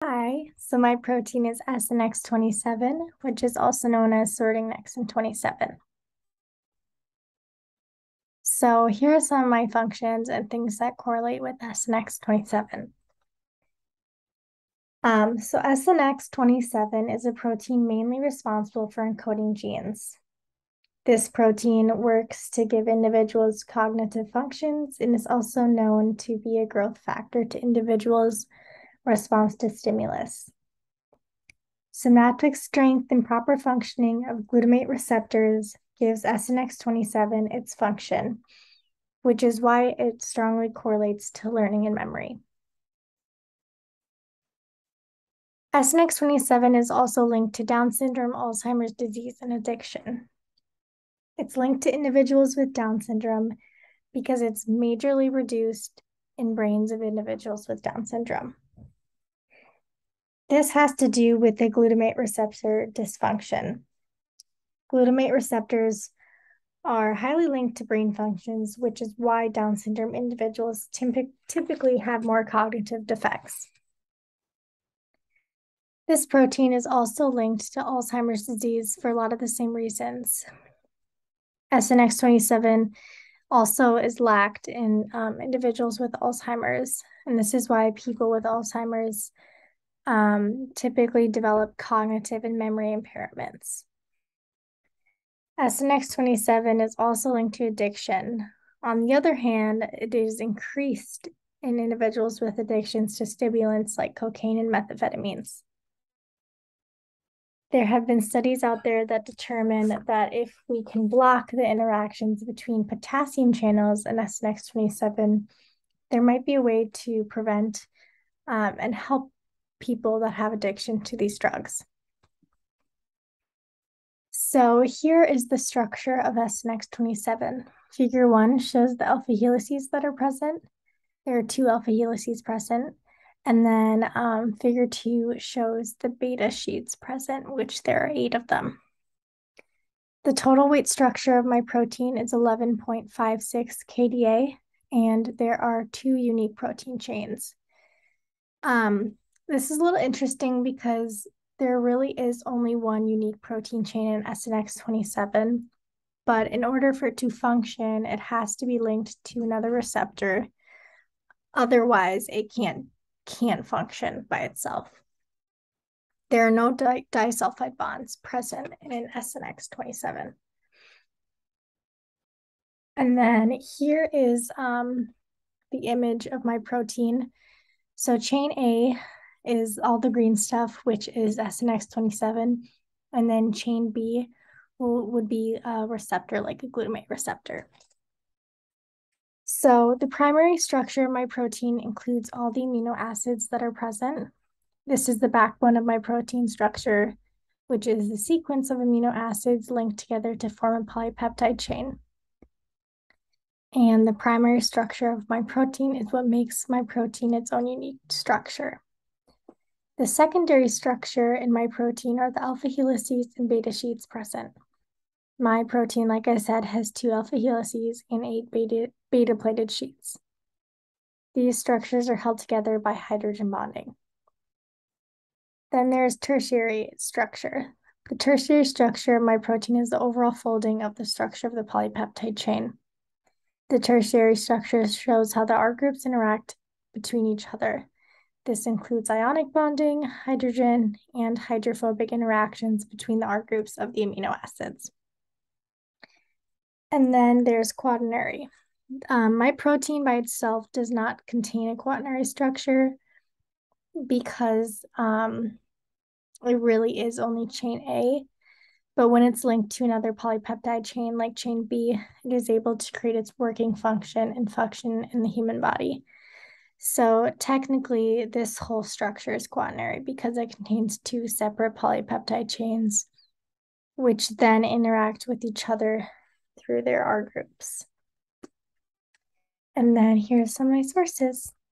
Hi, so my protein is SNX27, which is also known as sorting nexin 27. So here are some of my functions and things that correlate with SNX27. So SNX27 is a protein mainly responsible for encoding genes. This protein works to give individuals cognitive functions and is also known to be a growth factor to individuals' response to stimulus. Synaptic strength and proper functioning of glutamate receptors gives SNX27 its function, which is why it strongly correlates to learning and memory. SNX27 is also linked to Down syndrome, Alzheimer's disease, and addiction. It's linked to individuals with Down syndrome because it's majorly reduced in brains of individuals with Down syndrome. This has to do with the glutamate receptor dysfunction. Glutamate receptors are highly linked to brain functions, which is why Down syndrome individuals typically have more cognitive defects. This protein is also linked to Alzheimer's disease for a lot of the same reasons. SNX27 also is lacked in individuals with Alzheimer's, and this is why people with Alzheimer's typically develop cognitive and memory impairments. SNX27 is also linked to addiction. On the other hand, it is increased in individuals with addictions to stimulants like cocaine and methamphetamines. There have been studies out there that determine that if we can block the interactions between potassium channels and SNX27, there might be a way to prevent and help people that have addiction to these drugs. So here is the structure of SNX27. Figure 1 shows the alpha helices that are present. There are 2 alpha helices present. And then figure 2 shows the beta sheets present, which there are 8 of them. The total weight structure of my protein is 11.56 kDa, and there are 2 unique protein chains. This is a little interesting because there really is only one unique protein chain in SNX27, but in order for it to function, it has to be linked to another receptor. Otherwise, it can't function by itself. There are no disulfide bonds present in SNX27. And then here is the image of my protein. So chain A is all the green stuff, which is SNX27. And then chain B would be a receptor like a glutamate receptor. So the primary structure of my protein includes all the amino acids that are present. This is the backbone of my protein structure, which is the sequence of amino acids linked together to form a polypeptide chain. And the primary structure of my protein is what makes my protein its own unique structure. The secondary structure in my protein are the alpha helices and beta sheets present. My protein, like I said, has 2 alpha helices and 8 beta-plated sheets. These structures are held together by hydrogen bonding. Then there's tertiary structure. The tertiary structure of my protein is the overall folding of the structure of the polypeptide chain. The tertiary structure shows how the R groups interact between each other. This includes ionic bonding, hydrogen, and hydrophobic interactions between the R groups of the amino acids. And then there's quaternary. My protein by itself does not contain a quaternary structure because it really is only chain A. But when it's linked to another polypeptide chain like chain B, it is able to create its working function and function in the human body. So technically, this whole structure is quaternary because it contains 2 separate polypeptide chains, which then interact with each other through their R groups. And then here's some of my sources.